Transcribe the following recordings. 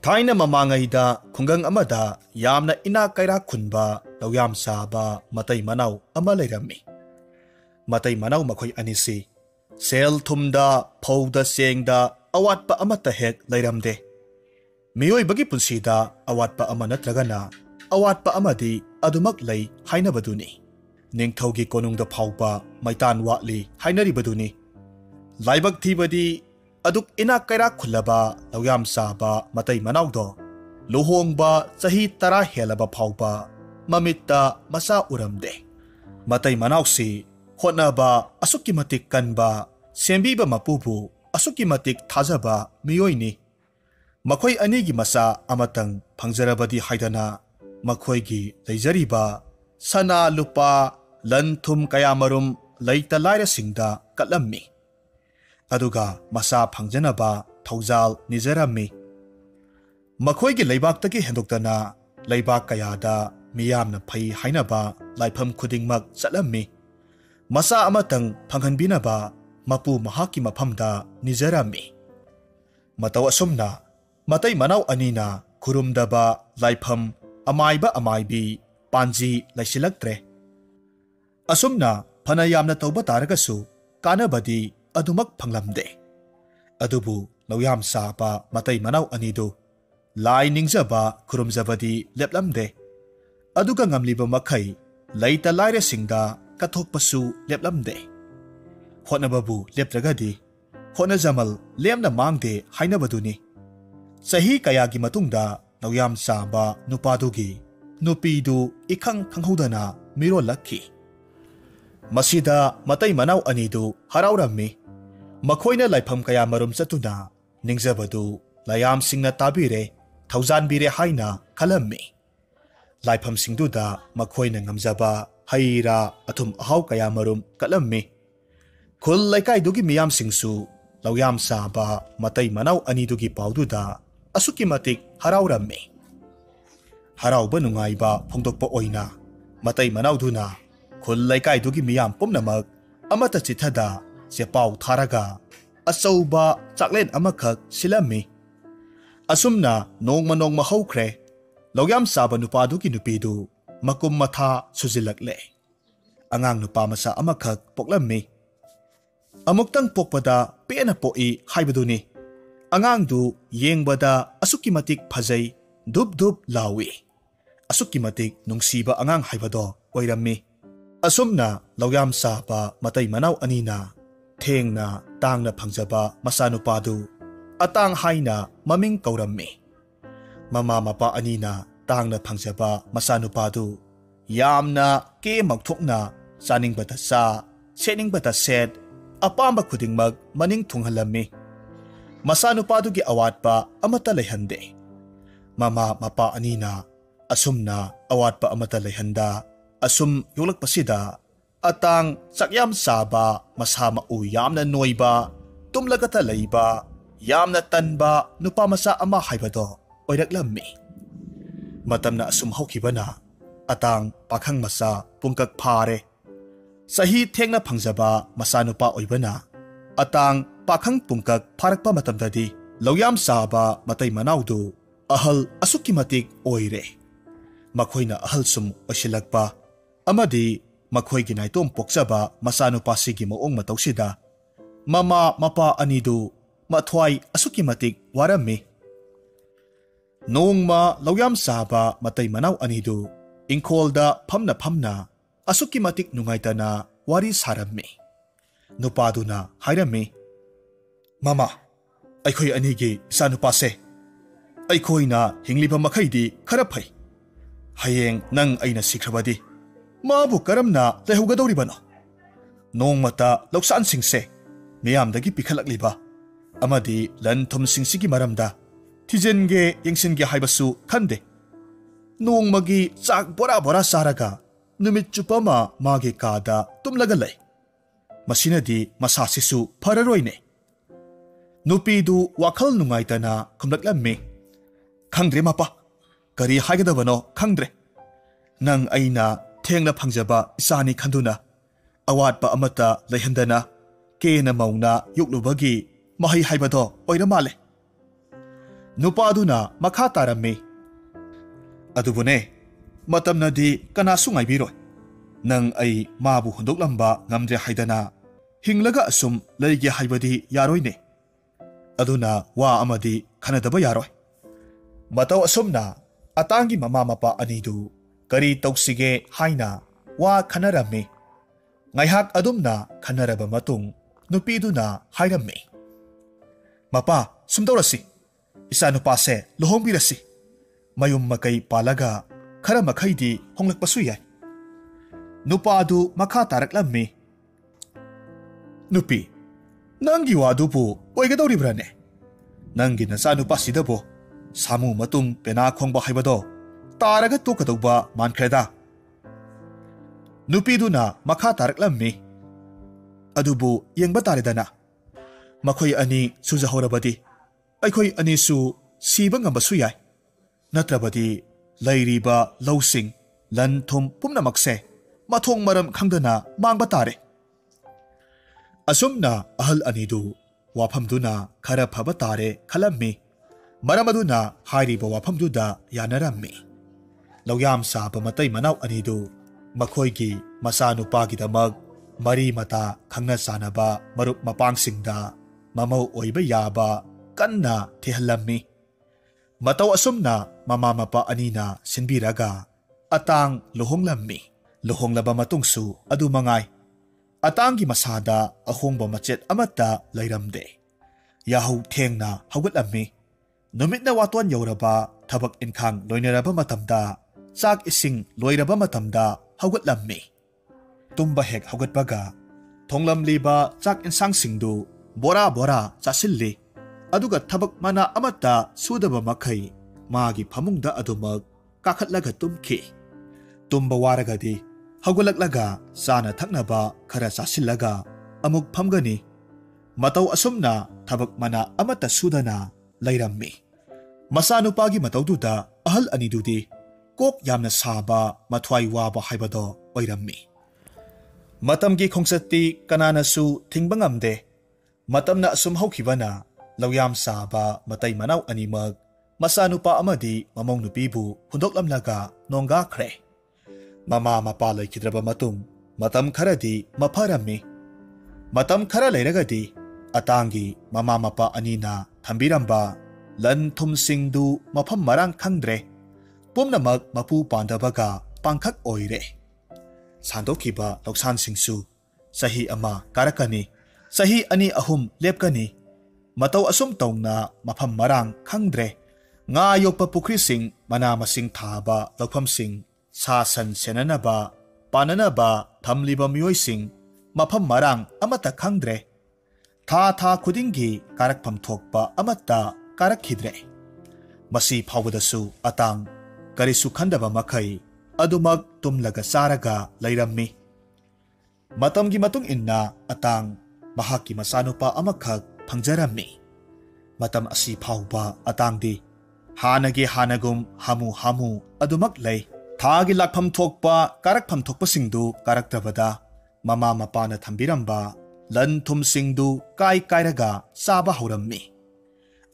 Thaina mamangaida khungang amada yamna ina kaira khunba loyam saba matai manau ama leirami. Matai manau makhoi anisi sel thumda phauda sengda awatpa amata hek leiramde. Miyoi bagi punsida awatpa ama natragana awatpa amadi adumak lei hainabaduni. Ningthaugi konungda phaupa maitan watli hainaribaduni. Laibak thibadi aduk ina kaira khulaba loyam saba matai manaudo luhongba chahi tara helaba phauba mamitta masa uramde. Matai manausi hotnaba asuki matik kanba sembiba mapubu asuki matik thajaba miyoini. Makhoi anigi masa amatang phangjarabadi haidana makhoigi leijariba sana lupa lanthum kayamarum leita laira singda katlammi. Aduga masa phangjanaba thaujal nijarami. Makhoigi leibaktagi hendoktana leibak kayada miyamna phai hainaba laifam khudingmak chatlammi. Masa amatang phanghanbinaba mapu mahaki maphamda nijarami. Mataw asumna matai manau anina khurumdaba laifam amaiba amaibi panji laisilaktre. Asumna phanayamna tawba taragasu kanabadi adumak phanglamde. Adubu loyam saba matai manau anidu lai ningjaba khurumjabadi leplamde. Aduga ngamliba makhai laita laire singda kathokpasu leplamde. Hotnababu leptragadi hotna jamal lemna mangde hainabaduni. Sahi kayagi matungda loyam saba nupadugi nupidu ikhang khanghodana miro lakhi. Masida matai manau anidu haraurami. Makhoina laifam kaya marum chatuna ningjabadu layam singna tabire thaujanbire haina khalammi. Laifam singduda makhoina ngamjaba haira athum ahau kaya marum kalammi. Khul laikai dugi miyam singsu loyam saba matai manau anidugi paududa asuki matik haraurammi. Harauba nungaiba phongdokpa oina matai manau duna khul laikai dugi miyam pumnamak amata chithada sepau tharaga achauba chaklen amakhak silami. Asumna nongma nongma haukhre loyam saba nupadugi nupidu makum matha sujilakle. Angang nupa masa amakhak poklammi. Amuktang pokpada pena poi haibaduni. Angang du yengbada asuki matik phajai dup dup lawi. Asuki matik nungsiba angang haibado oirammi. Asumna loyam saba matai manau anina thengna tangna phangjaba masanupadu atang haina maming kaurammi. Mama mapa anina tangna phangjaba masanupadu yamna ke makthokna chaningbata sa seningbata set apamba khudingmak maning thunghalammi. Masanupadugi awatpa amata leihande. Mama mapa anina asumna awatpa amata leihanda. Asum yulakpasida atang sakyam saba masama u yamna noiba tumlagata leiba yamna tanba nupa masa ama haibado oiraklammi. Matamna asum haukibana atang pakhang masa pungkak phare. Sahi thengna phangjaba masanupa oibana atang pakhang pungkak pharakpa matamdadi loyam saba matai manaudu ahal asuki matik oire. Makhoina ahal sum osilakpa amadi makhoigi naitom pokjaba masanupasigi moong matawsida mama mapa anidu mathwai asuki matik warammi. Nongma loyam saba matai manau anidu ingkholda phamna asuki matik nungaitana wari sarammi. Nupaduna hairammi. Mama, aikhoi anigi sanupase. Aikhoina hingliba makhaidi khara phai. Hayeng nang aina sikhrabadi mabu karamna lehugadauribano. Nongmata loksan singse miyamdagi pikhalakliba amadi lanthum singsigi maramda thijenge yengsinge haibasu khande. Nongmagi chak bora bora saraga numit chupama mage kada tumlaga lay. Masinadi masasisu phararoine. Nupidu wakhal nungaitana khumlaklammi. Khangdre mapa kari haigadabano khangdre. Nang aina thengna phangjaba isani khanduna awatpa amata leihandana kena mauna yuklubagi mahai haibado oira male. नुपादुना मखा तारम्मी अदुबुने मतमनदी Kanasu ngaibiroi नंग आई माबु हुंदोकलंबा ngamdre haidana hinglaga asum leige haibadi yaroine aduna wa amadi khanadaba yaroi matau asumna atangi mama mapa anidu kari toksige haina wa khanarami ngaihak adumna khanaraba matung nupiduna hairami mapa sumdorasi isa nupa se lohongbirasi mayum makai palaga khara makhaidi honglakpasu yai नुपादु मखा तारकलम्मी नुपी नंगी वादुबु ओइगदौरिब्राने नंगी नसा नुपासिदबो सामु मतुंग पेना खोंगबा हाइबदो तारगा तोकदौबा मानख्रेदा नुपीदुना मखा तारकलम्मी अदुबु येंगबा तारेदना मखोय अनि सुजहौरबदी अखोय अनिसु सीबा ngambasु याय नत्रबदी लैरिबा लौसिंग लन थुम पुमनमक्से मथोंग मरम खंगदना मांगबा तारे असुमना अहल अनिदु वाफमदुना खरा फबा तारे खलम्मी मरमदुना हाइरिबा वाफमदुदा यानरम्मी लौयाम साब मतै मनाव अनिदु मखोयगी मसानुपागिदमग मरी मता खंगना सानबा मरुप मपांगसिंगदा ममौ ओइबा याबा कन्ना थेहलम्मी मतौ असुमना ममा मपा अनिना सिनबिरागा अतांग लोहोंगलम्मी लोहोंगलबा मतुंगसु अदु मंगाई अतांगी मसादा अहोंगबा मचेत अमत्ता लैरमदे याहौ थेंगना हौगतलम्मी नुमितना वातोन यौरबा थबक इनखांग लोइनरबा मतमदा चाक इसिंग लोइरबा मतमदा हौगतलम्मी तुम्बा हेक हौगतबगा थोंगलमलीबा चाक इनसांग सिंगदु बोरा बोरा चासिल्ली अदुगा थबक मना अमत्ता सुदबा मखै मागी फमुंगदा अदुमक काखतलगा तुम्खी तुम्बा वारगदी हौगलकलगा साना थकनबा खरा चासिल्लगा अमुक फमगनी मतौ असुमना थबक मना अमत्ता सुदना लैरम्मी मसानुपागी मतौदुदा अहल अनिदुदी कोक यामना साबा मथ्वाई वाबा हाइबदो ओइरम्मी मतमगी खोंगसत्ती कनानासु थिंगबा ngamde मतमना असुम हौखिबना लौयाम साबा मतै मनाव अनिमग मसानुपा अमदी ममौं नुपीबु हुंदोकलमलगा नोंगाख्रे ममा मपा लैखिद्रबा मतुंग मतम खरदी मफरम्मी मतम खरा लैरगदी अतांगी ममा मपा अनीना थंबिरंबा लन थुमसिंगदु मफम मरांग खंद्रे पुमनमक मपु पांदबगा पांखक ओइरे सांदोखिबा लौसान सिंगसु सही अमा कारकनी सही अनि अहुम लेपकनी मतौ assume तौना मफम Marang खंद्रे nga yokpa pukri sing mana masing thaba lokpham sing sa san senanaba pananaba thamliba miyoi sing mafam marang amata khangdre tha khudingi karakpham thokpa amata karakhidre masi phawdasu atang karisu khandaba makhai adumak tumlaga saraga lairammi matamgi matung inna atang mahaki masanupa amakhak phangjarammi matam asi phawba atangdi हानगे हानगुम हामु हामु अदुमक लै थागी लाखफम थोकपा कारकफम थोकपा सिंगदु कारक्तबदा mama मपाना थंबिरंबा लन थुम सिंगदु काय कायरगा साबा हौरम्मी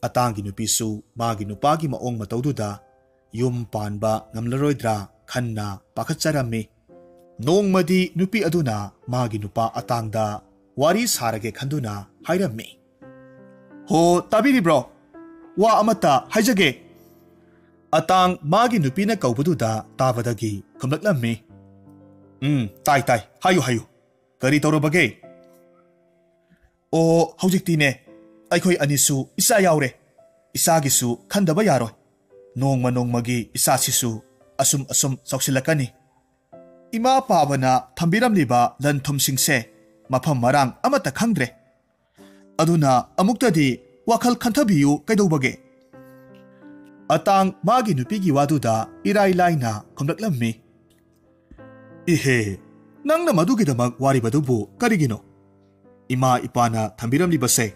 अतांगी नुपीसु मागी नुपागी मओंग मतौदुदा yum Panba ngamlaroidra Khanna पाखचरम्मी नोंगमदी नुपी अदुना मागी नुपा अतांगदा वारी सारगे खंदुना हाइरम्मी हो ताबिरिब्रो वा अमता हाइजगे अतांग मागी नुपीना कौबदुदा ताबदगी खुमलकलम्मी ताई ताई हायु हायु करी तौरबगे ओ हौजिक्तिने अखोय अनिसु इसा यावरे इसागिसु खंदबा यारोय नोंगमा नोंगमगी इसासिसु असुम असुम चौसिलकनी इमा पाबना थंबिरमलिबा लनथुमसिंगसे मफम मरांग अमता खंद्रे अदुना अमुक्तदी वाखल खंथबियु कैदौबगे अतांग मागी नुपीगी वादुदा इराई लाइना खुमलकलम्मी इहे नंगना मदुगिदमक वारिबदुबु करिगिनो इमा इपाना थंबिरमलिबसे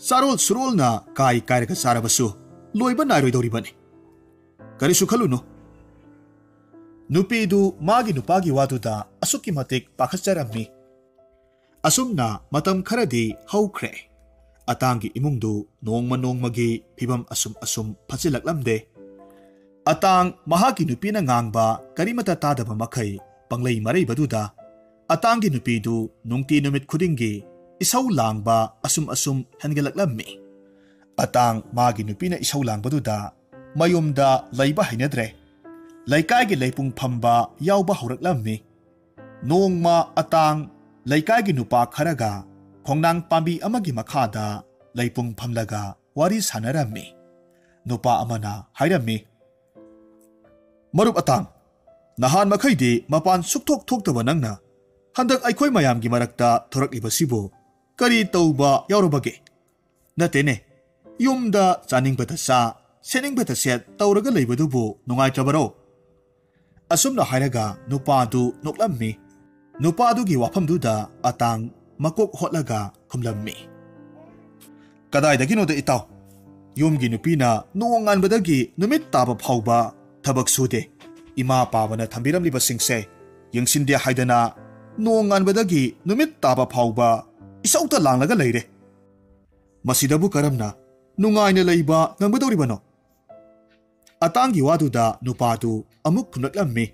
सारोल सुरोलना काय कायरगा सारबसु लोइबा नाइरोइदौरिबने करिसु खलुनो नुपीदु मागी नुपागी वादुदा असुकी मतिक पाखचरम्मी असुमना मतम खरदी हौख्रे ꯑꯇꯥꯡꯒꯤ ꯏꯃꯨꯡꯗꯨ ꯅꯣꯡꯃ ꯅꯣꯡꯃꯒꯤ ꯐꯤꯕꯝ ꯑꯁꯨꯝ ꯐꯠꯆꯤꯜꯂꯛꯂꯝꯗꯦ꯫ ꯑꯇꯥꯡ ꯃꯍꯥꯛꯀꯤ ꯅꯨꯄꯤꯅ ꯉꯥꯡꯕ ꯀꯔꯤꯃꯇ ꯇꯥꯗꯕ ꯃꯈꯩ ꯄꯪꯂꯩ ꯃꯔꯩꯕꯗꯨꯗ ꯑꯇꯥꯡꯒꯤ ꯅꯨꯄꯤꯗꯨ ꯅꯨꯡꯇꯤ ꯅꯨꯃꯤꯠ ꯈꯨꯗꯤꯡꯒꯤ ꯏꯁꯧ ꯂꯥꯡꯕ ꯑꯁꯨꯝ ꯍꯦꯟꯒꯠꯂꯛꯂꯝꯃꯤ꯫ ꯑꯇꯥꯡ ꯃꯥꯒꯤ ꯅꯨꯄꯤꯅ ꯏꯁꯧ ꯂꯥꯡꯕꯗꯨꯗ ꯃꯌꯨꯝꯗ ꯂꯩꯕ ꯍꯩꯅꯗ꯭ꯔꯦ꯫ ꯂꯩꯀꯥꯏꯒꯤ ꯂꯩꯄꯨꯡ ꯐꯝꯕ ꯌꯥꯎꯕ ꯍꯧꯔꯛꯂꯝꯃꯤ꯫ ꯅꯣꯡꯃ ꯑꯇꯥꯡ ꯂꯩꯀꯥꯏꯒꯤ ꯅꯨꯄꯥ ꯈꯔꯒ ꯈꯣꯡꯅꯥꯡ ꯄꯥꯝꯕꯤ ꯑꯃꯒꯤ ꯃꯈꯥꯗ ꯂꯩꯄꯨꯡ ꯐꯝꯂꯒ ꯋꯥꯔꯤ ꯁꯥꯟꯅꯔꯝꯃꯤ꯫ ꯅꯨꯄꯥ ꯑꯃꯅ ꯍꯥꯏꯔꯝꯃꯤ, "ꯃꯔꯨꯞ ꯑꯇꯥꯡ, ꯅꯍꯥꯟ ꯃꯈꯩꯗꯤ ꯃꯄꯥꯟ ꯁꯨꯛꯊꯣꯛ ꯊꯣꯛꯇꯕ ꯅꯪꯅ ꯍꯟꯗꯛ ꯑꯩꯈꯣꯏ ꯃꯌꯥꯝꯒꯤ ꯃꯔꯛꯇ ꯊꯣꯔꯛꯂꯤꯕꯁꯤꯕꯨ ꯀꯔꯤ ꯇꯧꯕ ꯌꯥꯎꯔꯕꯒꯦ? ꯅꯠꯇꯦꯅꯦ, ꯌꯨꯝꯗ ꯆꯥꯅꯤꯡꯕꯇ ꯆꯥ, ꯁꯦꯠꯅꯤꯡꯕꯇ ꯁꯦꯠ ꯇꯧꯔꯒ ꯂꯩꯕꯗꯨꯕꯨ ꯅꯨꯡꯉꯥꯏꯇ꯭ꯔꯕꯔꯣ?" ꯑꯁꯨꯝꯅ ꯍꯥꯏꯔꯒ ꯅꯨꯄꯥꯗꯨ ꯅꯣꯛꯂꯝꯃꯤ꯫ ꯅꯨꯄꯥꯗꯨꯒꯤ ꯋꯥꯐꯝꯗꯨꯗ ꯑꯇꯥꯡ ꯃꯀꯣꯛ ꯍꯣꯠꯂꯒ ꯈꯨꯝꯂꯝꯃꯤ, "ꯀꯗꯥꯏꯗꯒꯤꯅꯣꯗ ꯏꯇꯥꯎ, ꯌꯨꯝꯒꯤ ꯅꯨꯄꯤꯅ ꯅꯣꯡ ꯉꯥꯟꯕꯗꯒꯤ ꯅꯨꯃꯤꯠ ꯇꯥꯕ ꯐꯥꯎꯕ ꯊꯕꯛ ꯁꯨꯗꯦ꯫ ꯏꯃꯥ ꯄꯥꯕꯅ ꯊꯝꯕꯤꯔꯝꯂꯤꯕꯁꯤꯡꯁꯦ ꯌꯦꯡꯁꯤꯟꯗꯦ ꯍꯥꯏꯗꯅ ꯅꯣꯡ ꯉꯥꯟꯕꯗꯒꯤ ꯅꯨꯃꯤꯠ ꯇꯥꯕ ꯐꯥꯎꯕ ꯏꯁꯧꯇ ꯂꯥꯡꯂꯒ ꯂꯩꯔꯦ꯫ ꯃꯁꯤꯗꯕꯨ ꯀꯔꯝꯅ ꯅꯨꯡꯉꯥꯏꯅ ꯂꯩꯕ ꯉꯝꯒꯗꯧꯔꯤꯕꯅꯣ?" ꯑꯇꯥꯡꯒꯤ ꯋꯥꯗꯨꯗ ꯅꯨꯄꯥꯗꯨ ꯑꯃꯨꯛ ꯈꯨꯝꯂꯛꯂꯝꯃꯤ,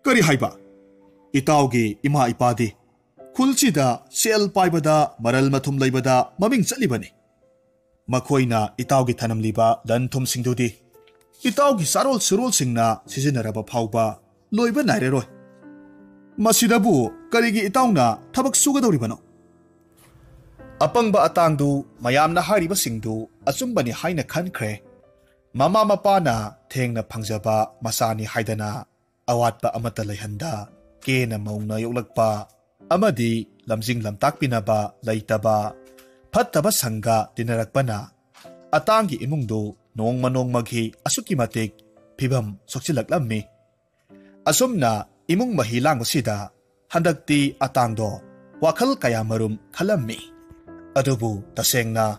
"ꯀꯔꯤ ꯍꯥꯏꯕ? ꯏꯇꯥꯎꯒꯤ ꯏꯃꯥ ꯏꯄꯥꯗꯤ ꯈꯨꯜꯁꯤꯗ ꯁꯦꯜ ꯄꯥꯏꯕꯗ ꯃꯔꯜ ꯃꯊꯨꯝ ꯂꯩꯕꯗ ꯃꯃꯤꯡ ꯆꯠꯂꯤꯕꯅꯤ꯫ ꯃꯈꯣꯏꯅ ꯏꯇꯥꯎꯒꯤ ꯊꯅꯝꯂꯤꯕ ꯂꯟ ꯊꯨꯝꯁꯤꯡꯗꯨꯗꯤ ꯏꯇꯥꯎꯒꯤ ꯆꯥꯔꯣꯜ ꯁꯨꯔꯣꯜꯁꯤꯡꯅ ꯁꯤꯖꯤꯟꯅꯔꯕ ꯐꯥꯎꯕ ꯂꯣꯏꯕ ꯅꯥꯏꯔꯔꯣꯏ꯫ ꯃꯁꯤꯗꯕꯨ ꯀꯔꯤꯒꯤ ꯏꯇꯥꯎꯅ ꯊꯕꯛ ꯁꯨꯒꯗꯧꯔꯤꯕꯅꯣ?" ꯑꯄꯪꯕ ꯑꯇꯥꯡꯗꯨ ꯃꯌꯥꯝꯅ ꯍꯥꯏꯔꯤꯕꯁꯤꯡꯗꯨ ꯑꯆꯨꯝꯕꯅꯤ ꯍꯥꯏꯅ ꯈꯟꯈ꯭ꯔꯦ꯫ ꯃꯃꯥ ꯃꯄꯥꯅ ꯊꯦꯡꯅ ꯐꯪꯖꯕ ꯃꯆꯥꯅꯤ ꯍꯥꯏꯗꯅ ꯑꯋꯥꯠꯄ ꯑꯃꯠꯇ ꯂꯩꯍꯟꯗ ꯀꯦꯅ ꯃꯧꯅ ꯌꯣꯛꯂꯛꯄ ꯑꯃꯗꯤ ꯂꯝꯖꯤꯡ ꯂꯝꯇꯥꯛꯄꯤꯅꯕ ꯂꯩꯇꯕ ꯐꯠꯇꯕ ꯁꯪꯒ ꯇꯤꯟꯅꯔꯛꯄꯅ ꯑꯇꯥꯡꯒꯤ ꯏꯃꯨꯡꯗꯨ ꯅꯣꯡꯃ ꯅꯣꯡꯃꯒꯤ ꯑꯁꯨꯛꯀꯤ ꯃꯇꯤꯛ ꯐꯤꯕꯝ ꯁꯣꯛꯆꯤꯜꯂꯛꯂꯝꯃꯤ꯫ ꯑꯁꯨꯝꯅ ꯏꯃꯨꯡ ꯃꯍꯤ ꯂꯥꯡꯕꯁꯤꯗ ꯍꯟꯗꯛꯇꯤ ꯑꯇꯥꯡꯗꯣ ꯋꯥꯈꯜ ꯀꯌꯥꯃꯔꯨꯝ ꯈꯜꯂꯝꯃꯤ꯫ ꯑꯗꯨꯕꯨ ꯇꯁꯦꯡꯅ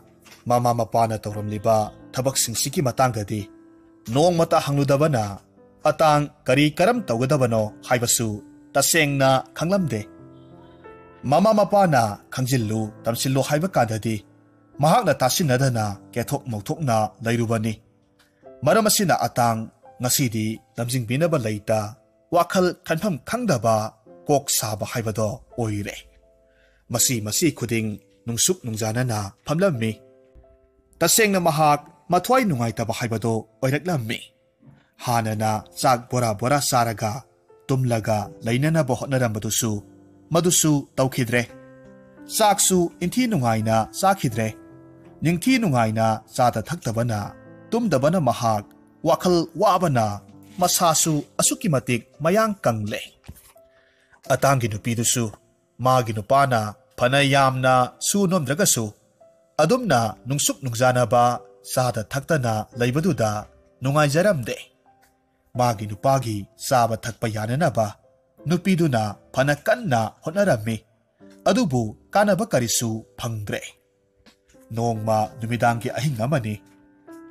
ꯃꯃꯥ ꯃꯄꯥꯅ ꯇꯧꯔꯝꯂꯤꯕ ꯊꯕꯛꯁꯤꯡꯁꯤꯒꯤ ꯃꯇꯥꯡꯗꯗꯤ ꯅꯣꯡꯃꯇ ꯍꯪꯂꯨꯗꯕꯅ ꯑꯇꯥꯡ ꯀꯔꯤ ꯀꯔꯝ ꯇꯧꯒꯗꯕꯅꯣ ꯍꯥꯏꯕꯁꯨ ꯇꯁꯦꯡꯅ ꯈꯪꯂꯝꯗꯦ꯫ ꯃꯃꯥ ꯃꯄꯥꯅ ꯈꯪꯖꯤꯜꯂꯨ ꯇꯝꯁꯤꯜꯂꯨ ꯍꯥꯏꯕ ꯀꯥꯟꯗꯗꯤ ꯃꯍꯥꯛꯅ ꯇꯥꯁꯤꯟꯅꯗꯅ ꯀꯦꯊꯣꯛ ꯃꯧꯊꯣꯛꯅ ꯂꯩꯔꯨꯕꯅꯤ꯫ ꯃꯔꯝ ꯑꯁꯤꯅ ꯑꯇꯥꯡ ꯉꯁꯤꯗꯤ ꯂꯝꯖꯤꯡꯕꯤꯅꯕ ꯂꯩꯇ ꯋꯥꯈꯜ ꯈꯟꯐꯝ ꯈꯪꯗꯕ ꯀꯣꯛ ꯁꯥꯕ ꯍꯥꯏꯕꯗꯣ ꯑꯣꯏꯔꯦ꯫ ꯃꯁꯤ ꯈꯨꯗꯤꯡ ꯅꯨꯡꯁꯨꯛ ꯅꯨꯡꯖꯥꯅꯅ ꯐꯝꯂꯝꯃꯤ꯫ ꯇꯁꯦꯡꯅ ꯃꯍꯥꯛ ꯃꯊ꯭ꯋꯥꯏ ꯅꯨꯡꯉꯥꯏꯇꯕ ꯍꯥꯏꯕꯗꯣ ꯑꯣꯏꯔꯛꯂꯝꯃꯤ꯫ ꯍꯥꯟꯅꯅ ꯆꯥꯛ ꯕꯣꯔꯥ ꯕꯣꯔꯥ ꯆꯥꯔꯒ ꯇꯨꯝꯂꯒ ꯂꯩꯅꯅꯕ ꯍꯣꯠꯅꯔꯝꯕꯗꯨꯁꯨ ꯃꯗꯨꯁꯨ ꯇꯧꯈꯤꯗ꯭ꯔꯦ꯫ ꯆꯥꯛꯁꯨ ꯏꯟꯊꯤ ꯅꯨꯡꯉꯥꯏꯅ ꯆꯥꯈꯤꯗ꯭ꯔꯦ꯫ ꯅꯤꯡꯊꯤ ꯅꯨꯡꯉꯥꯏꯅ ꯆꯥꯗ ꯊꯛꯇꯕꯅ ꯇꯨꯝꯗꯕꯅ ꯃꯍꯥꯛ ꯋꯥꯈꯜ ꯋꯥꯕꯅ ꯃꯁꯥꯁꯨ ꯑꯁꯨꯛꯀꯤ ꯃꯇꯤꯛ ꯃꯌꯥꯡ ꯀꯪꯂꯦ꯫ ꯑꯇꯥꯡꯒꯤ ꯅꯨꯄꯤꯗꯨꯁꯨ ꯃꯥꯒꯤ ꯅꯨꯄꯥꯅ ꯐꯅ ꯌꯥꯝꯅ ꯁꯨ ꯅꯣꯝꯗ꯭ꯔꯒꯁꯨ ꯑꯗꯨꯝꯅ ꯅꯨꯡꯁꯨꯛ ꯅꯨꯡꯖꯥꯅꯕ ꯆꯥꯗ ꯊꯛꯇꯅ ꯂꯩꯕꯗꯨꯗ ꯅꯨꯡꯉꯥꯏꯖꯔꯝꯗꯦ꯫ ꯃꯥꯒꯤ ꯅꯨꯄꯥꯒꯤ ꯆꯥꯕ ꯊꯛꯄ ꯌꯥꯅꯅꯕ ꯅꯨꯄꯤꯗꯨꯅ ꯐꯅ ꯀꯟꯅ ꯍꯣꯠꯅꯔꯝꯃꯤ꯫ ꯑꯗꯨꯕꯨ ꯀꯥꯟꯅꯕ ꯀꯔꯤꯁꯨ ꯐꯪꯗ꯭ꯔꯦ꯫ ꯅꯣꯡꯃ ꯅꯨꯃꯤꯗꯥꯡꯒꯤ ꯑꯍꯤꯡ ꯑꯃꯅꯤ꯫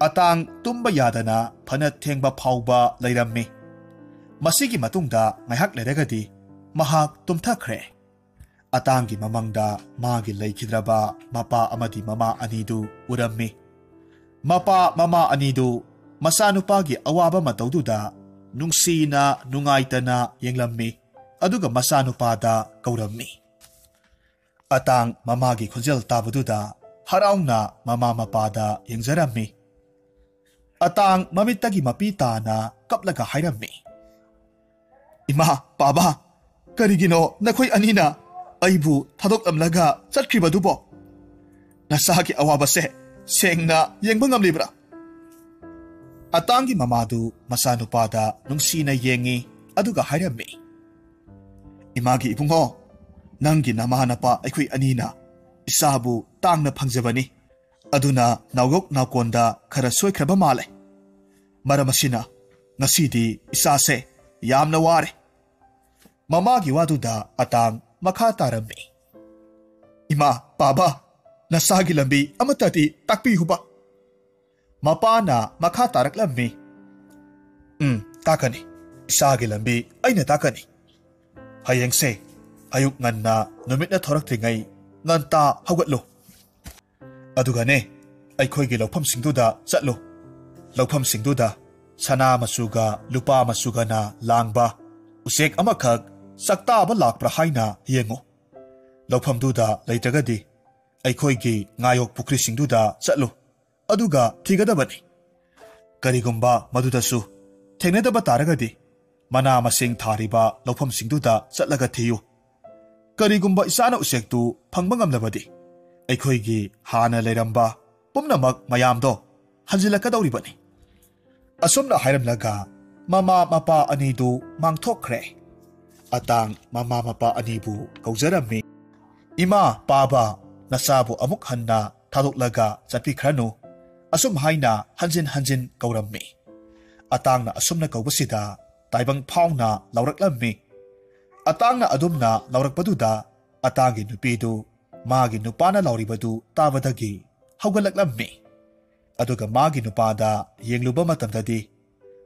ꯑꯇꯥꯡ ꯇꯨꯝꯕ ꯌꯥꯗꯅ ꯐꯅ ꯊꯦꯡꯕ ꯐꯥꯎꯕ ꯂꯩꯔꯝꯃꯤ꯫ ꯃꯁꯤꯒꯤ ꯃꯇꯨꯡꯗ ꯉꯥꯏꯍꯥꯛ ꯂꯩꯔꯒꯗꯤ ꯃꯍꯥꯛ ꯇꯨꯝꯊꯈ꯭ꯔꯦ꯫ ꯑꯇꯥꯡꯒꯤ ꯃꯃꯪꯗ ꯃꯥꯒꯤ ꯂꯩꯈꯤꯗ꯭ꯔꯕ ꯃꯄꯥ ꯑꯃꯗꯤ ꯃꯃꯥ ꯑꯅꯤꯗꯨ ꯎꯔꯝꯃꯤ꯫ ꯃꯄꯥ ꯃꯃꯥ ꯑꯅꯤꯗꯨ ꯃꯆꯥꯅꯨꯄꯥꯒꯤ ꯑꯋꯥꯕ ꯃꯇꯧꯗꯨꯗ ꯅꯨꯡꯁꯤꯅ ꯅꯨꯡꯉꯥꯏꯇꯅ ꯌꯦꯡꯂꯝꯃꯤ꯫ ꯑꯗꯨꯒ ꯃꯆꯥꯅꯨꯄꯥꯗ ꯀꯧꯔꯝꯃꯤ꯫ ꯑꯇꯥꯡ ꯃꯃꯥꯒꯤ ꯈꯣꯟꯖꯦꯜ ꯇꯥꯕꯗꯨꯗ ꯍꯔꯥꯎꯅ ꯃꯃꯥ ꯃꯄꯥꯗ ꯌꯦꯡꯖꯔꯝꯃꯤ꯫ ꯑꯇꯥꯡ ꯃꯃꯤꯠꯇꯒꯤ ꯃꯄꯤ ꯇꯥꯅ ꯀꯞꯂꯒ ꯍꯥꯏꯔꯝꯃꯤ, "ꯏꯃꯥ ꯄꯥꯕꯥ, ꯀꯔꯤꯒꯤꯅꯣ ꯅꯈꯣꯏ ꯑꯅꯤꯅ ꯑꯩꯕꯨ ꯊꯥꯗꯣꯛꯂꯝꯂꯒ ꯆꯠꯈ꯭ꯔꯤꯕꯗꯨꯕꯣ? ꯅꯆꯥꯒꯤ ꯑꯋꯥꯕꯁꯦ ꯁꯦꯡꯅ ꯌꯦꯡꯕ ꯉꯝꯂꯤꯕ꯭ꯔꯥ?" ꯑꯇꯥꯡꯒꯤ ꯃꯃꯥꯗꯨ ꯃꯆꯥꯅꯨꯄꯥꯗ ꯅꯨꯡꯁꯤꯅ ꯌꯦꯡꯉꯤ ꯑꯗꯨꯒ ꯍꯥꯏꯔꯝꯃꯤ, "ꯏꯃꯥꯒꯤ ꯏꯕꯨꯡꯉꯣ, ꯅꯪꯒꯤ ꯅꯃꯥ ꯅꯄꯥ ꯑꯩꯈꯣꯏ ꯑꯅꯤꯅ ꯏꯆꯥꯕꯨ ꯇꯥꯡꯅ ꯐꯪꯖꯕꯅꯤ꯫ ꯑꯗꯨꯅ ꯅꯥꯎꯌꯣꯛ ꯅꯥꯎꯀꯣꯟꯗ ꯈꯔ ꯁꯣꯏꯈ꯭ꯔꯕ ꯃꯥꯜꯂꯦ꯫ ꯃꯔꯝ ꯑꯁꯤꯅ ꯉꯁꯤꯗꯤ ꯏꯆꯥꯁꯦ ꯌꯥꯝꯅ ꯋꯥꯔꯦ." ꯃꯃꯥꯒꯤ ꯋꯥꯗꯨꯗ ꯑꯇꯥꯡ ꯃꯈꯥ ꯇꯥꯔꯝꯃꯤ, "ꯏꯃꯥ ꯄꯥꯕꯥ, ꯅꯆꯥꯒꯤ ꯂꯝꯕꯤ ꯑꯃꯠꯇꯗꯤ ꯇꯥꯛꯄꯤꯌꯨꯕ." ꯃꯄꯥꯅ ꯃꯈꯥ ꯇꯥꯔꯛꯂꯝꯃꯤ, "ꯇꯥꯛꯀꯅꯤ, ꯏꯆꯥꯒꯤ ꯂꯝꯕꯤ ꯑꯩꯅ ꯇꯥꯛꯀꯅꯤ꯫ ꯍꯌꯦꯡꯁꯦ ꯑꯌꯨꯛ ꯉꯟꯅ ꯅꯨꯃꯤꯠꯅ ꯊꯣꯔꯛꯇ꯭ꯔꯤꯉꯩ ꯉꯟꯇꯥ ꯍꯧꯒꯠꯂꯨ꯫ ꯑꯗꯨꯒꯅꯦ ꯑꯩꯈꯣꯏꯒꯤ ꯂꯧꯐꯝꯁꯤꯡꯗꯨꯗ ꯆꯠꯂꯨ ꯂꯧꯐꯝꯁꯤꯡꯗꯨꯗ ꯁꯅꯥ ꯃꯆꯨꯒ ꯂꯨꯄꯥ ꯃꯆꯨꯒꯅ ꯂꯥꯡꯕ ꯎꯆꯦꯛ ꯑꯃꯈꯛ ꯆꯥꯛꯇꯥꯕ ꯂꯥꯛꯄ꯭ꯔꯥ ꯍꯥꯏꯅ ꯌꯦꯡꯉꯨ ꯂꯧꯐꯝꯗꯨꯗ ꯂꯩꯇ꯭ꯔꯒꯗꯤ ꯑꯩꯈꯣꯏꯒꯤ ꯉꯥꯌꯣꯛ ꯄꯨꯈ꯭ꯔꯤꯁꯤꯡꯗꯨꯗ ꯆꯠꯂꯨ ꯑꯗꯨꯒ ꯊꯤꯒꯗꯕꯅꯤ ꯀꯔꯤꯒꯨꯝꯕ ꯃꯗꯨꯗꯁꯨ ꯊꯦꯡꯅꯗꯕ ꯇꯥꯔꯒꯗꯤ ꯃꯅꯥ ꯃꯁꯤꯡ ꯊꯥꯔꯤꯕ ꯂꯧꯐꯝꯁꯤꯡꯗꯨꯗ ꯆꯠꯂꯒ ꯊꯤꯌꯨ ꯀꯔꯤꯒꯨꯝꯕ ꯏꯆꯥꯅ ꯎꯆꯦꯛꯇꯨ ꯐꯪꯕ ꯉꯝꯂꯕꯗꯤ ꯑꯩꯈꯣꯏꯒꯤ ꯍꯥꯟꯅ ꯂꯩꯔꯝꯕ ꯄꯨꯝꯅꯃꯛ ꯃꯌꯥꯝꯗꯣ ꯍꯟꯖꯤꯜꯂꯛꯀꯗꯧꯔꯤꯕꯅꯤ ꯑꯁꯨꯝꯅ ꯍꯥꯏꯔꯝꯂꯒ ꯃꯃꯥ ꯃꯄꯥ ꯑꯅꯤꯗꯨ ꯃꯥꯡꯊꯣꯛꯈ꯭ꯔꯦ ꯑꯇꯥꯡ ꯃꯃꯥ ꯃꯄꯥ ꯑꯅꯤꯕꯨ ꯀꯧꯖꯔꯝꯃꯤ ꯏꯃꯥ ꯄꯥꯕ ꯅꯆꯥꯕꯨ ꯑꯃꯨꯛ ꯍꯟꯅ ꯊꯥꯗꯣꯛꯂꯒ ꯆꯠꯄꯤꯈ꯭ꯔꯅꯨ ꯑꯁꯨꯝ ꯍꯥꯏꯅ ꯍꯟꯖꯤꯟ ꯍꯟꯖꯤꯟ ꯀꯧꯔꯝꯃꯤ ꯑꯇꯥꯡꯅ ꯑꯁꯨꯝꯅ ꯀꯧꯕꯁꯤꯗ ꯇꯥꯏꯕꯪ ꯐꯥꯎꯅ ꯂꯥꯎꯔꯛꯂꯝꯃꯤ ꯑꯇꯥꯡꯅ ꯑꯗꯨꯝꯅ ꯂꯥꯎꯔꯛꯄꯗꯨꯗ ꯑꯇꯥꯡꯒꯤ ꯅꯨꯄꯤꯗꯨ 마기 누빠나 라우리바두 따바다기 하우갈락람미 아두가 마기 누빠다 옌루바 마탐다디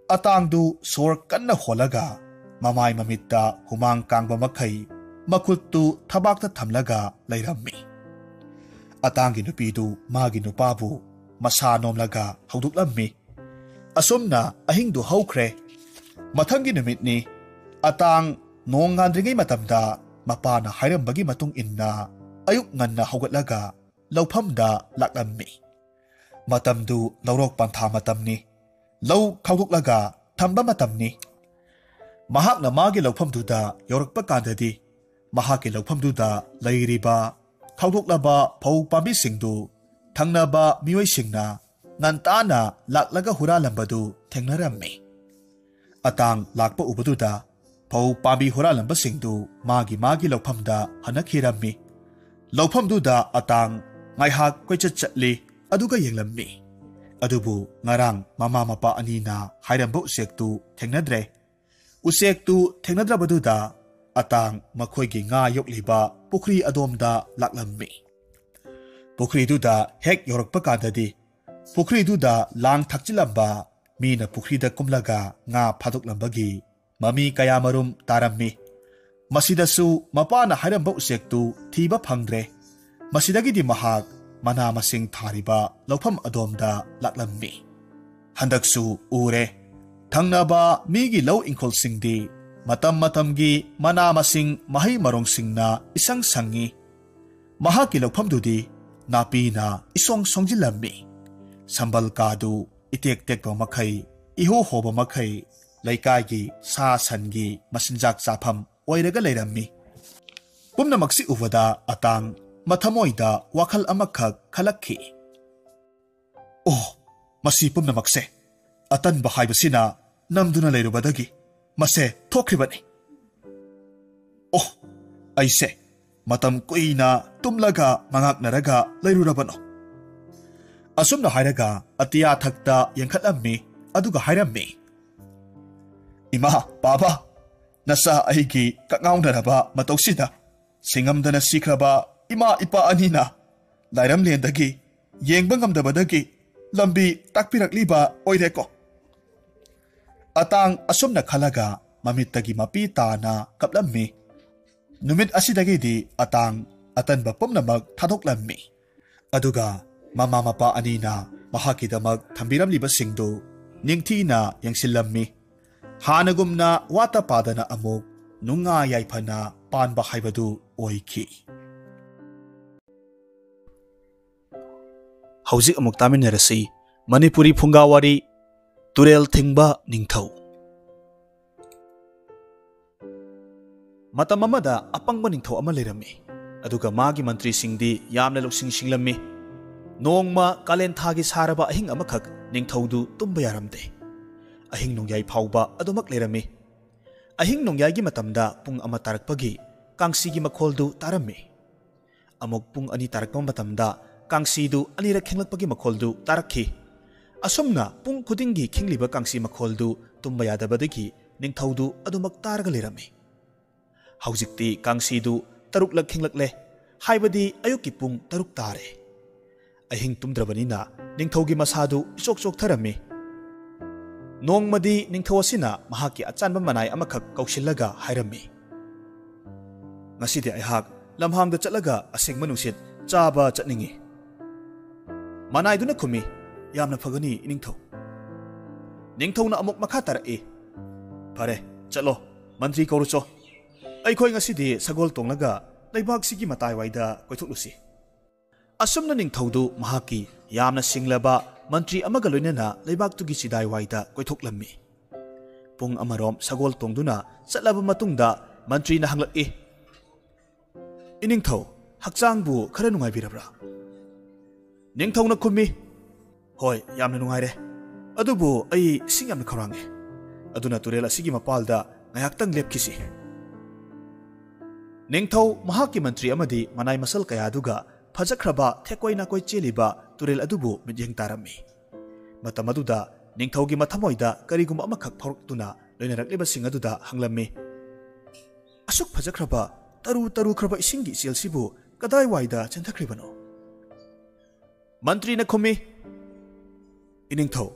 아땅두 소르 깐나 홀라가 마마이 마미따 후망 깡바 마카이 마쿨뚜 타박타 탐라가 라이람미 아땅기 누피두 마기 누빠부 마사 놈라가 하우둑람미 아솜나 아힝두 하우크레 마탕기 누밋니 아땅 농간드리기 마탐다 마빠나 하이람바기 마tung 인나 ayuk nganna haugatlaga lauphamda laklammi matamdu laurok pantha matamni lau khawduklaga thamba matamni mahakna magi lauphamduda yorakpa kandadi mahaki lauphamduda leiriba khawduklaba phau pambi singdu thangnaba mioi singna ngantana laklaga huralambadu thengnarammi atang lakpa ubaduda phau pambi huralamba singdu magi lauphamda hanakhirammi Lauphamduda atang ngaihak koichat chatli aduga yenglammi adubu ngarang mama mapa anina hairamba usektu thengnadre usektu thengnadrabaduda atang makhoigi nga yokliba pukhri adomda laklammi pukhri duda hek yorakpa kadadi pukhri duda lang thakchilamba mina pukhri da kumlaga nga phadoklambagi mami kayamarum tarammi Masidasu mapana hairamba usektu thiba phangdre masidagidi mahak mana masing thariba laupham adomda laklammi handaksu ure thangnaba migi lau ingkhol singdi matamgi mana masing mahai marong singna isang sangi mahaki lauphamdudi napina isong songjilammi sambal kadu itek tekba makhai iho hoba makhai laikagi sa sangi masinjak chafam oiraga leirammi pumnamaksi uvada atang mathamoida wakhal amakhak khalakhi masi pumnamakse atan bahaibasina namduna leirubadagi mase thokribani aise matam kuina tumlaga mangaknaraga leirurabano asumna hairaga atiya thakta yankhatlammi aduga hairammi ima baba Nasa ahigi kakngaunaraba matawsida singamdana sikraba ima ipa anina lairam lendagi yengba ngamdabadagi lambi takpirakliba oireko atang asumna khalaga mamittagi mapi tana kaplammi numit asidagi di atang atanba pumnamak thadoklammi aduga mama mapa anina mahakidamak thambiramliba singdu ningthina yangsillammi Hanagumna wata padana amuk nunga yaipana panba haibadu oiki. Hauzik amuk taminarasi Manipuri Phungawari Turel Thingba Ningthau. Matam amada apangba ningthau ama leirami. Aduga magi mantri singdi yamna luksing singlammi. Nongma kalen thagi saraba ahing amakhak ningthaudu tumba yaramde. Ahing nongyay phauba adumak lerami ahing nongyay gi matamda pung ama tarakpagi kangsi gi makholdu tarami amok pung ani tarakpa matamda kangsi du anira khenglakpagi makholdu tarakhi asomna pung khudingi khingliba kangsi makholdu tumba yadabadagi ningthaudu adumak taraga lerami haujikti kangsi du taruklak khenglakle haibadi ayuki pung taruk tare ahing tumdrabanina ningthaugi masadu isok sok tharami Nongmadi ningthawasina mahaki achanba manai amakhak kausillaga hairammi ngasidi aihak lamhangda chatlaga aseng manusit chaba chatningi Manaiduna khumi yamna phagani iningthau. Ningthau na amuk makha tarak e. Phare chalo mantri kaurucho. Aikhoi ngasidi sagol tonglaga leibak sigi matai waida koithoklusi. Asumna ningthaudu mahaki yamna singlaba mantri amaga loinana leibak tugi sidai waida koithoklammi. Pung amarom sagol tongduna chatlaba matungda mantri na hanglak e. Iningthau hakchangbu khara nungai birabra. Ningthau na khumi hoi yamna nungai re. Adubu ai sing yamna kharange. Aduna turel asigi mapalda ngayaktang lepkisi. Ningthau mahaki mantri amadi manai masal kayaduga fajakraba thekoi na koi cheliba turel adubu midyeng tarami. Matamaduda ningthaugi mathamoida karigum amakhak phoroktuna loinarakleba sing aduda hanglammi. Asuk fajakraba taru khraba isingi selsibu kadai waida chenthakhribano. Mantri na khumi iningthau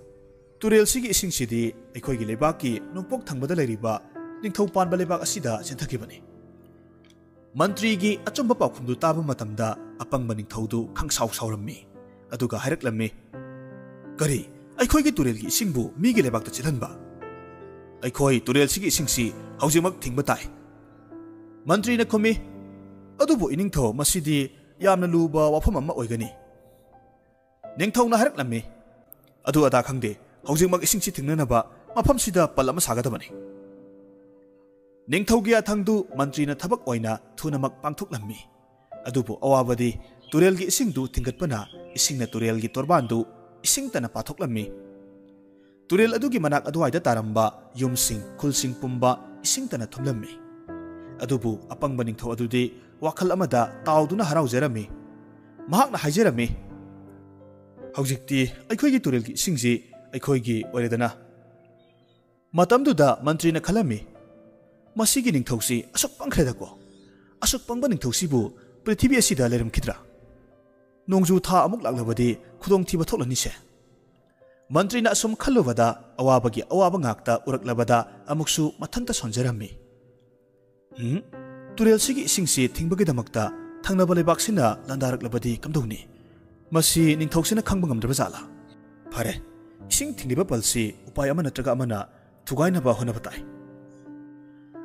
turel sigi ising sidi aikhoigi lebaki nungpok thangbada leiriba ningthau panba lebak asida chenthakibani. Mantri gi achumba pakhumdu taba matamda apangba ningthaudu khangsau saurammi aduga hairaklammi. Kari aikhoigi turel gi isingbu migi lebakta chilhanba. Aikhoi turel sigi isingsi haujimak thingba tai. Mantri na khumi adubu iningthau masidi yamna luba wafam amma oigani. Ningthau na hairaklammi. Adu ada khangde haujimak isingsi thingnanaba mafam sida palama sagadabani. Ningthaugi athangdu mantri na thabak oina thunamak pangthoklammi. Adubu awabadi turelgi isingdu thinggatpana isingna turelgi torbandu isingtana pathoklammi. Turel adugi manak aduaida taramba yumsing khulsing pumba isingtana thumlammi. Adubu apangba ningthau adudi wakhal amada tauduna haraujarami. Mahakna haijarami. Haujikti aikhoigi turelgi isingji aikhoigi oiredana. Matamduda mantri na khalami. Masigi ningthausi asuk pangkhredako. Asuk pangba ningthausibu prithibhi asida leramkhidra. Nongju tha amuk laklabadi khudong thiba thoklani se. Mantri na asum khallubada awabagi awaba ngakta uraklabada amuksu mathanta sonjarami. Turel sigi isingsi thingbagi damakta thangnaba lebaksina landaraklabadi kamdowni. Masi ningthausina khangba ngamdraba jala. Phare ising thingliba palsi upai ama natraga amana thugainaba honaba tai.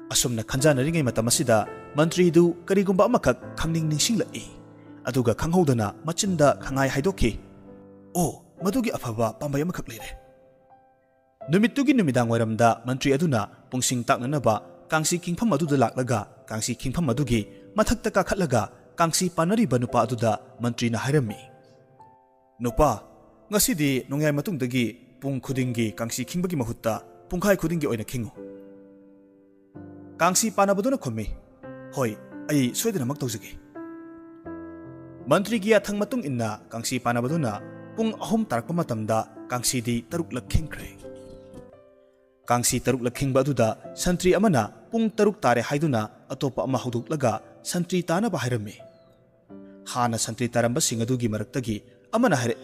Asumna khanjanaringai matam asida mantri du karigumba amakak khangning ningsinglai. Aduga khanghodana machinda khangai haidokhi. Oh, madugi afaba pambay amakak leire. Numitugi numidang wairamda mantri aduna pungsing taknanaba kangsi kingpham aduda laklaga kangsi kingpham adugi mathakta kakhatlaga kangsi panariba nupa aduda mantri na hairammi. Nupa ngasidi nongyai matungdagi pung khudingi kangsi kingbagi mahutta pungkhai khudingi oina kingu. Kangsi panabaduna khumi hoi ai soidanamak tawjagi. Mantri gi athang matung inna kangsi panabaduna pung ahum tarakpa matamda kangsi di taruk lakhingkre. Kangsi taruk lakhingba aduda santri amana pung taruk tare haiduna atopa ama hauduklaga santri tana ba hairammi. Hana santri taramba singadugi maraktagi amana haire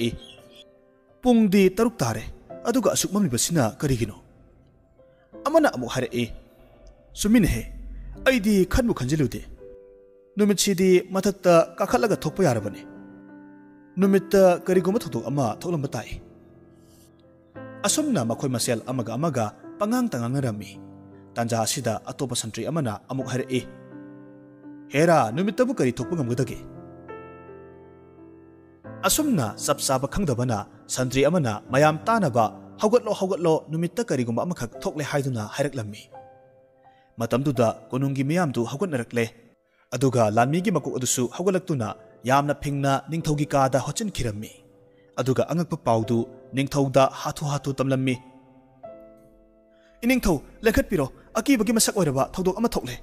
pung di taruk tare aduga asukmami basina karigino. Amana amu haire Sumin he, aidi khanbu khanjilude. Numitchidi mathakta kakhatlaga thokpa yarabane. Numitta kariguma thokdok ama thoklamba tai. Asumna makhoi masel amaga pangang tangangarami. Tanja asida atopa santri amana amuk haire Hera numittabu kari thokpa ngamgadage. Asumna sapsaba khangdabana santri amana mayam tanaba haugatlo numitta kariguma amakhak thokle haiduna hairaklammi. Matamduda konungi miyamdu haugatnarakle. Aduga lanmigi makuk adusu haugalaktuna yamna phingna ningthaugi kada hochin khirammi. Aduga angakpa paudu ningthauda hatu tamlammi. Iningthau lekhatpiro akibagi masak oiraba thodok ama thokle.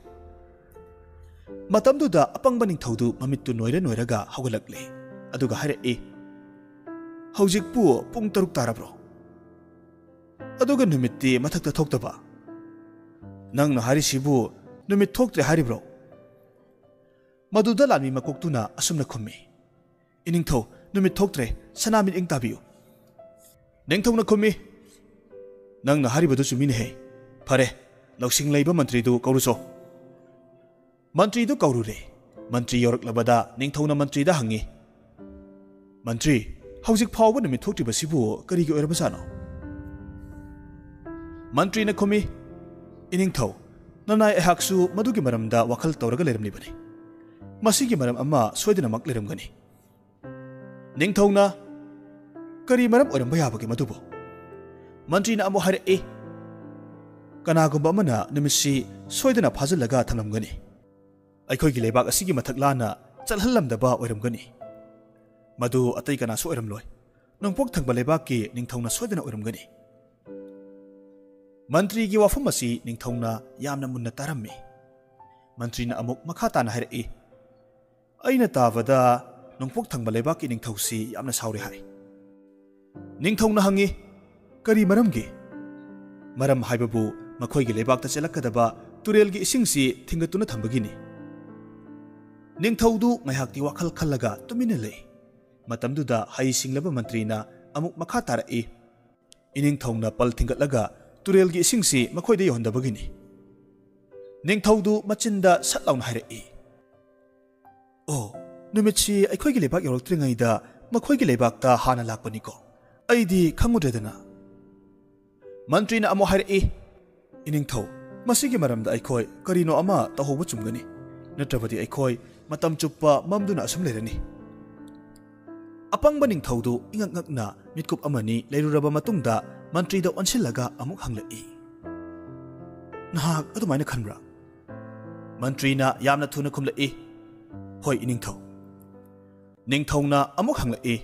Matamduda apangba ningthaudu mamittu noiraga haugalakle. Aduga haire haujikpu pung taruk tarabro. Aduga numitti mathakta thoktaba. Nang na hari sibu numit thoktre hari bro. Maduda lanmi makoktuna asumna khummi. Iningthau numit thoktre sanamit ing tabiu. Ningthau na khummi. Nang na hari badu sumine he. Phare lausing leiba mantri du kauruso. Mantri du kaurure. Mantri yorak labada ningthau na mantri da hangi. Mantri हौजिक फाउबा नुमित थोक्ट्रिबसिबु करिगि ओइरबजानो मंत्री ने खुमी इनिंगथौ ननाय एहाकसु मदुगी मरमदा वखल तौरगा लेरमलिबनि मसिगी मरम अमा सोइदनमक लेरमगनि निंगथौना करी मरम ओइरमबा याबगे मदुबो मंत्री ना अमु हरे कनागुंबा अमना नुमिसि सोइदना फाजलगा थमलमगनि अखोइगी लेबाक असिगी मथक लाना चलहलमदबा ओइरमगनि मदु अतै कनासु ओइरमलोय नोंपोक थंगबा लेबाकि निंगथौना सोइदना ओइरमगनि मंत्री की वाफम असी निंगथौना यामना मुन्ना तारम्मी मंत्री ना अमुक मखा ताना हायरई अइना ताबदा नोंपोक थंगबा लेबाकि निंगथौसी यामना सावरे हाय निंगथौना हंगी करी मरमगी मरम हाइबबु मखोइगी लेबाकता चलकदबा तुरेलगी इसिंगसी थिंगतुना थंबगिनी निंगथौदु ngayhakti wakhal khallaga tumina lei matamduda hai singlaba mantrina amuk makha tarai iningthongna pal thingatlaga turelgi isingsi makhoida yohandabagini ningthaudu machinda satlauna hairai oh numitsi aikhoigi lebak yorotringaida makhoigi lebakta hana lakpaniko aidi khangudredana mantrina amo hairai iningthau masigi maramda aikhoi karino ama tahobu chumgani natrabadi aikhoi matam chuppa mamduna asum lerani apangba ningthaudu ingakngakna mitkup amani leiruraba matungda मंत्री दा ओनसिलगा अमुक हंगलई नहाक अदुमाइना खनब्रा मंत्री ना यामना थुना खुमलई होय इनिंगथौ निंगथौना अमुक हंगलई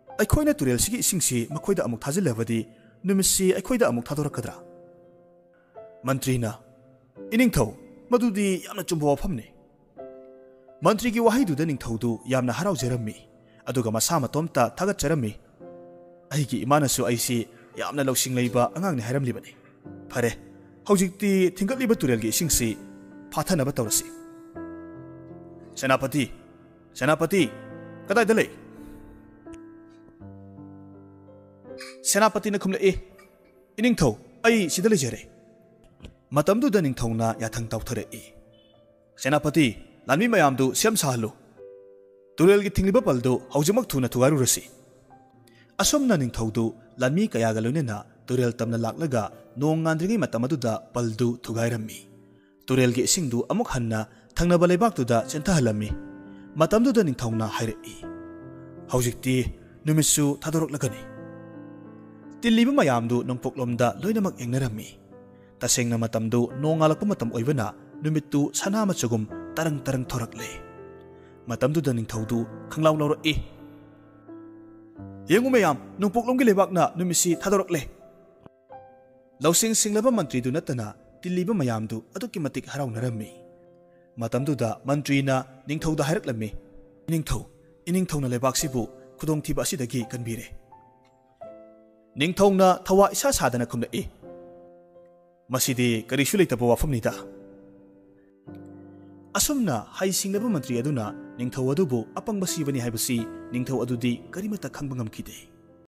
अखोइना तुरेल सिगी इसिंगसी मखोइदा अमुक थाजिलबदी नुमिसि अखोइदा अमुक थादोरकद्रा मंत्री ना इनिंगथौ मदुदी यामना चुंबो वफमने मंत्री की वाहिदुदा निंगथौदु यामना हराउजेरम्मी अदुगा मसा मतोमता थागतचरम्मी अहिगी इमानसु आइसी यामना लौसिंग लैबा अंगांगने हायरमलिबने फरे हौजिक्ति थिंगतलिबा तुरेलगी इसिंगसी फाथनबा तौरसी सेनापति सेनापति कदाइदा लै सेनापति न खुमले इनिंगथौ आई सिदा लेजरे मतमदुदा निंगथौना याथंग तौथरे सेनापति लानमी मयामदु सेम साहलु तुरेलगी थिंगलिबा पलदु हौजिमक थुना थुगारुरसी असोमना निंगथौदु लानमी कयागा लोइनेना तुरेल तमना लाक्लगा नोंग गांद्रिंगै मतमदुदा पलदु थुगाइरम्मी तुरेलगी इसिंगदु अमुक हन्ना थंगनबा लेबाकदुदा चेंथहलम्मी मतमदुदा निंगथौना हायरई हौजिक्ति नुमिसु थादोरकलगनि तिल्लिबा मयामदु नोंपोकलोमदा लोइनमक एंगनरम्मी तसेंगना मतमदु नोंगालकपा मतम ओइबना नुमित्तु सना मचगुम तरंग तरंग थोरकले मतमदुदा निंगथौदु खंगलाव लौरई येंगु मयाम नुंपोकलोमगी लेबाकना नुमिसि थादोरकले लौसिंग सिंगलबा मंत्री दु नतना तिल्लिबा मयामदु अदुकी मतिक हराउनरम्मी मतमदुदा मंत्रीना निंगथौदा हायरकलम्मी इनिंगथौना लेबाकसिबु खुदोंथिबा असिदगी कनबिरे निंगथौना थवा इसा सादना खुमलई मसिदि करिसु लेतबा वाफमनिदा असुमना हाई सिंगलबा मंत्री अदुना निंगथौ अदुबु अपंगबा सिबनि हायबसि निंगथौ अदुदी करिमता खंबा ngमखिदे